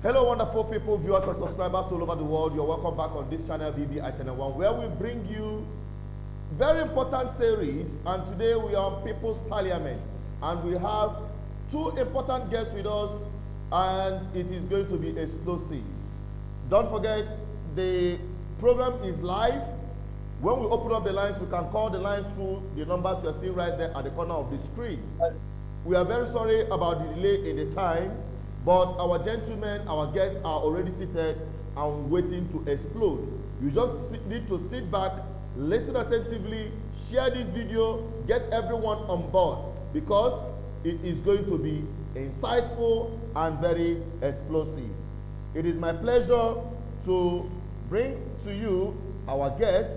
Hello, wonderful people, viewers and subscribers all over the world. You're welcome back on this channel, BVI Channel 1, where we bring you very important series. And today we are on People's Parliament. And we have two important guests with us, and it is going to be explosive. Don't forget, the program is live. When we open up the lines, we can call the lines through the numbers you're seeing right there at the corner of the screen. We are very sorry about the delay in the time, but our gentlemen, our guests are already seated and waiting to explode. You just need to sit back, listen attentively, share this video, get everyone on board, because it is going to be insightful and very explosive. It is my pleasure to bring to you our guest,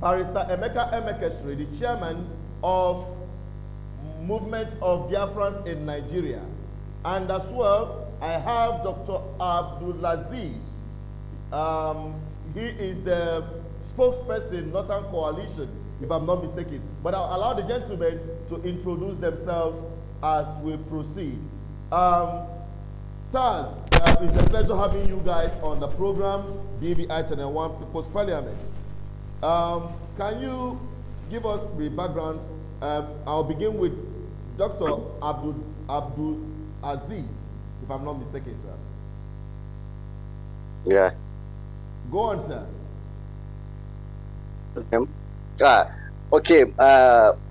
Barrister Emeka Emekesri, the chairman of Movement of Biafrans in Nigeria. And as well, I have Dr. Abdulaziz. He is the spokesperson, Northern Coalition, if I'm not mistaken. But I'll allow the gentlemen to introduce themselves as we proceed. Sirs, it's a pleasure having you guys on the program, BVI Channel 1 People's Parliament. Can you give us the background? I'll begin with Dr. Abdulaziz, if I'm not mistaken, sir. Yeah. Go on, sir. Okay.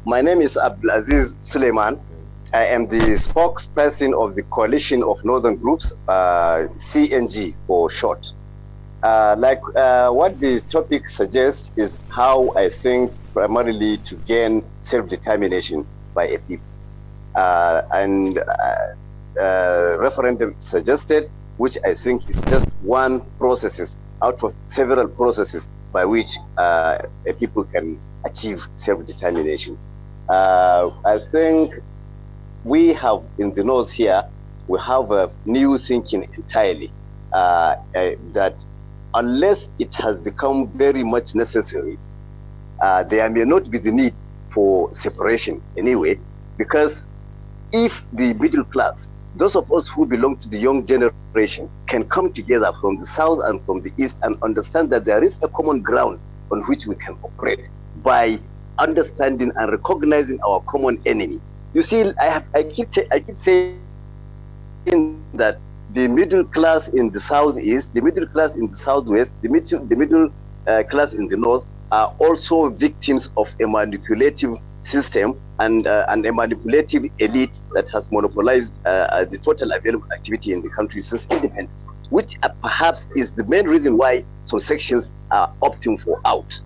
My name is Abdulaziz Suleiman. I am the spokesperson of the Coalition of Northern Groups, CNG for short. What the topic suggests is how I think primarily to gain self-determination by a people. Referendum suggested, which I think is just one process out of several processes by which a people can achieve self-determination. I think we have in the north here, we have a new thinking entirely, that unless it has become very much necessary, there may not be the need for separation anyway, because if the middle class, those of us who belong to the young generation, can come together from the south and from the east and understand that there is a common ground on which we can operate by understanding and recognizing our common enemy. You see, I keep saying that the middle class in the southeast, the middle class in the southwest, the middle class in the north are also victims of a manipulative system and a manipulative elite that has monopolized the total available activity in the country since independence, which perhaps is the main reason why some sections are opting for out.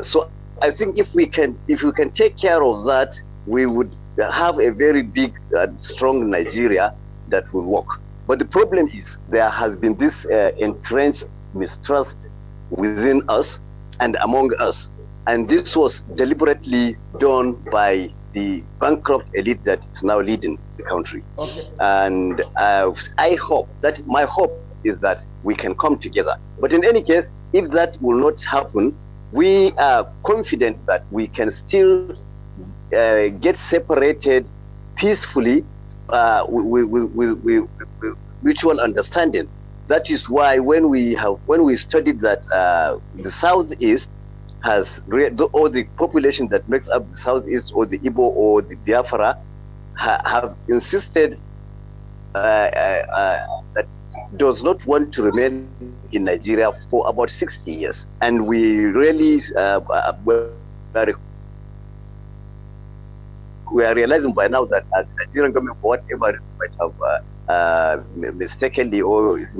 So I think if we can take care of that, we would have a very big, strong Nigeria that will work. But the problem is there has been this entrenched mistrust within us and among us. And this was deliberately done by the bankrupt elite that is now leading the country. Okay. And I hope, my hope is that we can come together. But in any case, if that will not happen, we are confident that we can still get separated peacefully with mutual understanding. That is why when we studied that the southeast has, or the population that makes up the southeast, or the Igbo or the Biafra, have insisted that does not want to remain in Nigeria for about 60 years. And we really we are realizing by now that the Nigerian government, for whatever it might have mistakenly, or it's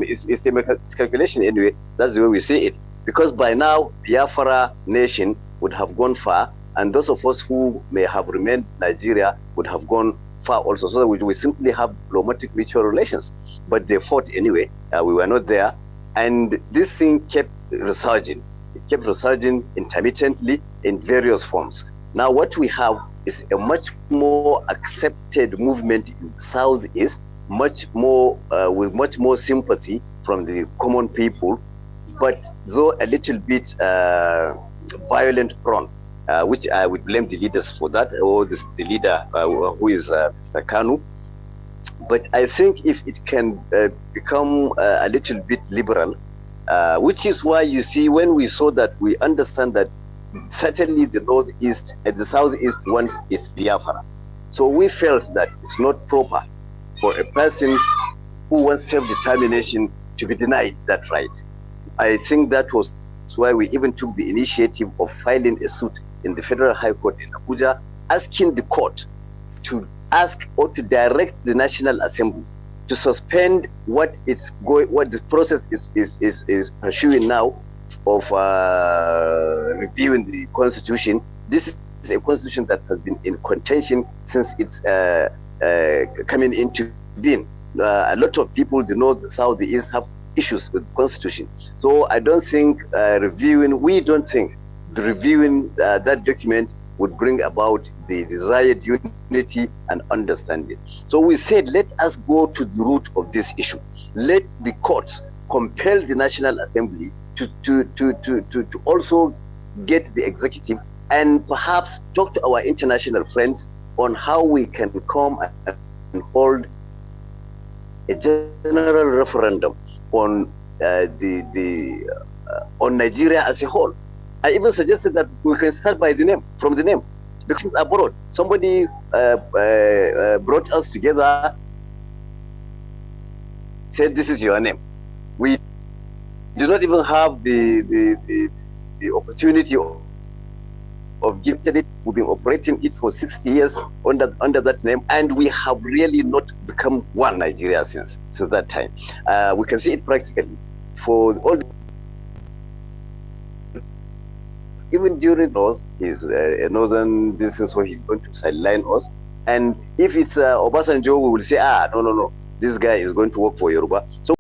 a miscalculation anyway, that's the way we see it. Because by now, Biafra nation would have gone far, and those of us who may have remained Nigeria would have gone far also, so that we simply have diplomatic mutual relations. But they fought anyway. We were not there. And this thing kept resurging. It kept resurging intermittently in various forms. Now what we have is a much more accepted movement in the southeast, much more with much more sympathy from the common people, but though a little bit violent prone, which I would blame the leaders for that, or the leader who is Mr. Kanu. But I think if it can become a little bit liberal, which is why you see when we saw that, we understand that certainly the northeast and the southeast wants its Biafra. So we felt that it's not proper for a person who wants self-determination to be denied that right. I think that was why we even took the initiative of filing a suit in the Federal High Court in Abuja, asking the court to ask or to direct the National Assembly to suspend what the process is pursuing now of reviewing the constitution. This is a constitution that has been in contention since its coming into being. A lot of people, the north, the south, the east, have issues with the constitution. So I don't think we don't think reviewing that document would bring about the desired unity and understanding. So we said, let us go to the root of this issue. Let the courts compel the National Assembly to also get the executive and perhaps talk to our international friends on how we can come and hold a general referendum on on Nigeria as a whole. I even suggested that we can start from the name, because abroad somebody brought us together, said this is your name. We do not even have the opportunity of gifting it. We've been operating it for 60 years under that name, and we have really not become one Nigeria since that time. We can see it practically for all. Even during North, is a northern distance where he's going to sideline us. And if it's Obasanjo, we will say, no, this guy is going to work for Yoruba. So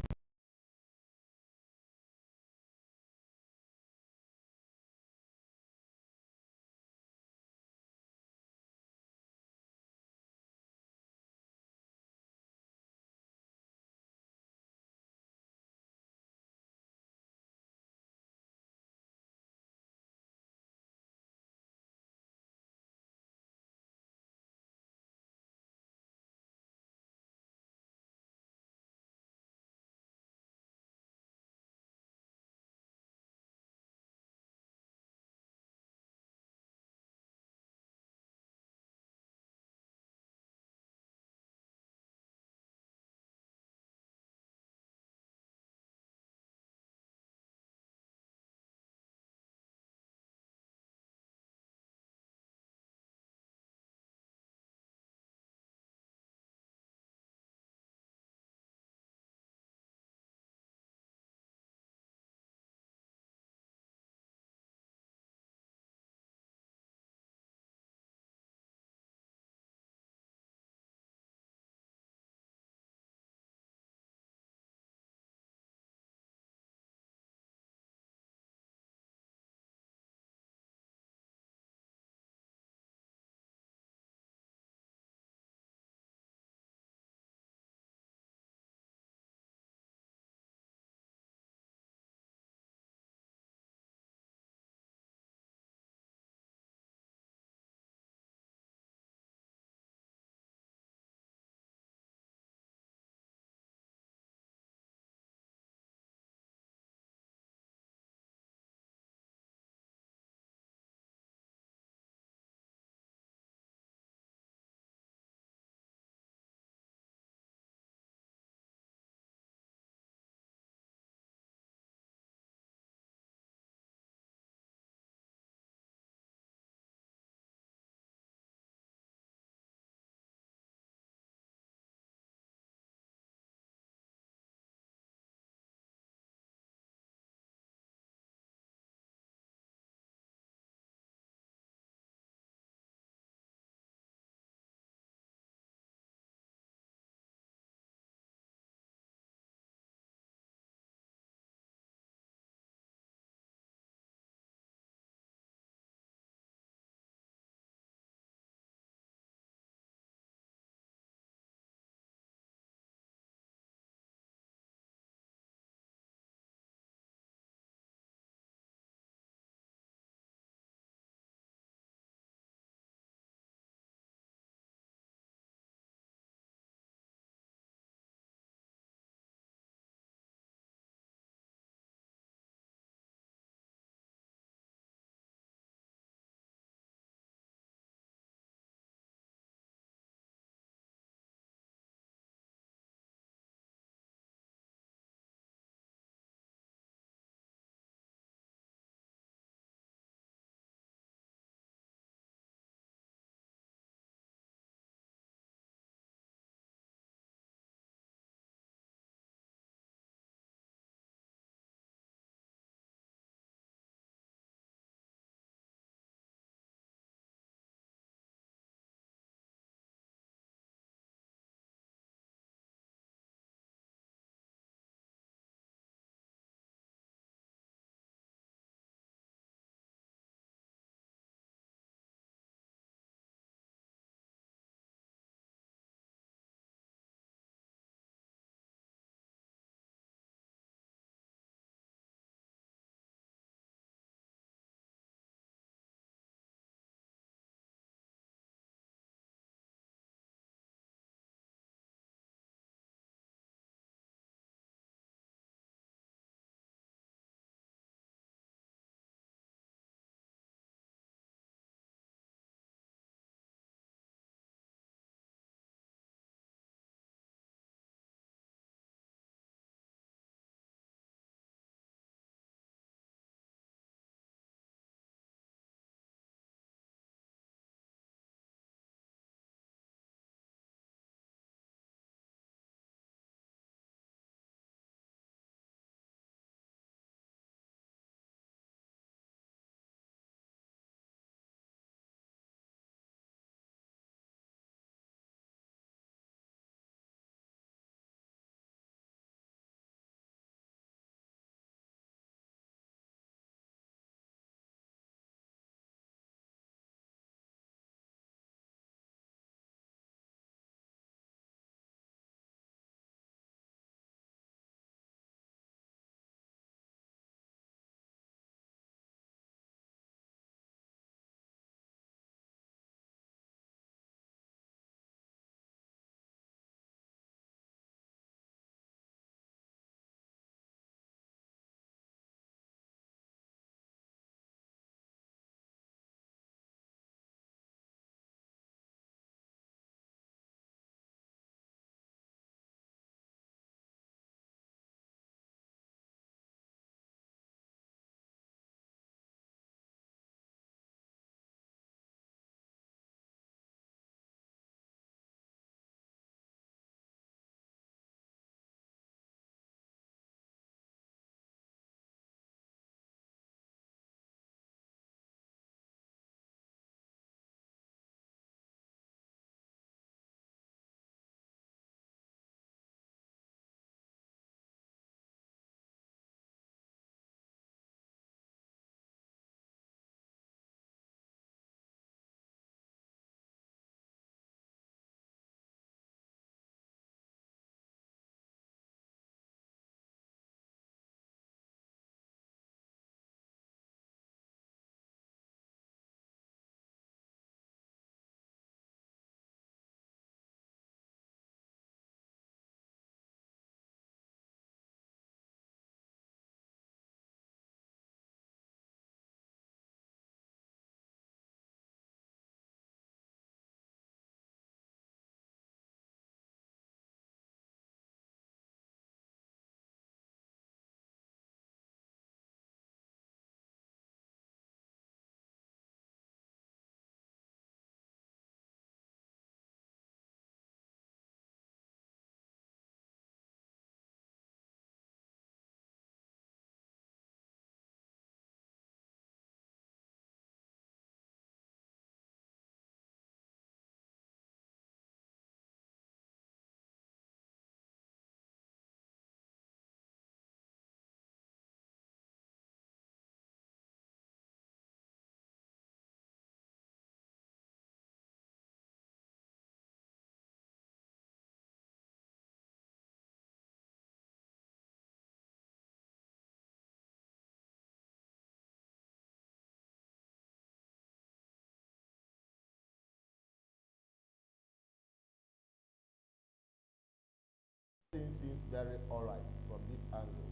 seems very all right from this angle.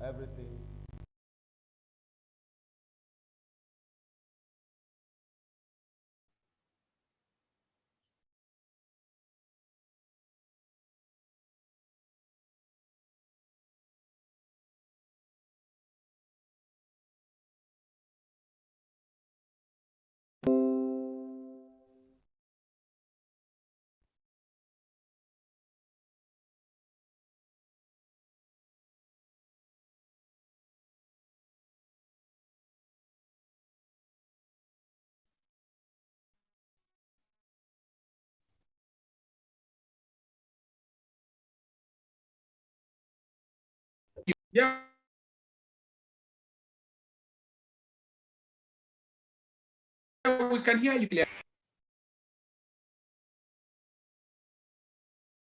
Everything's Yeah, we can hear you clearly.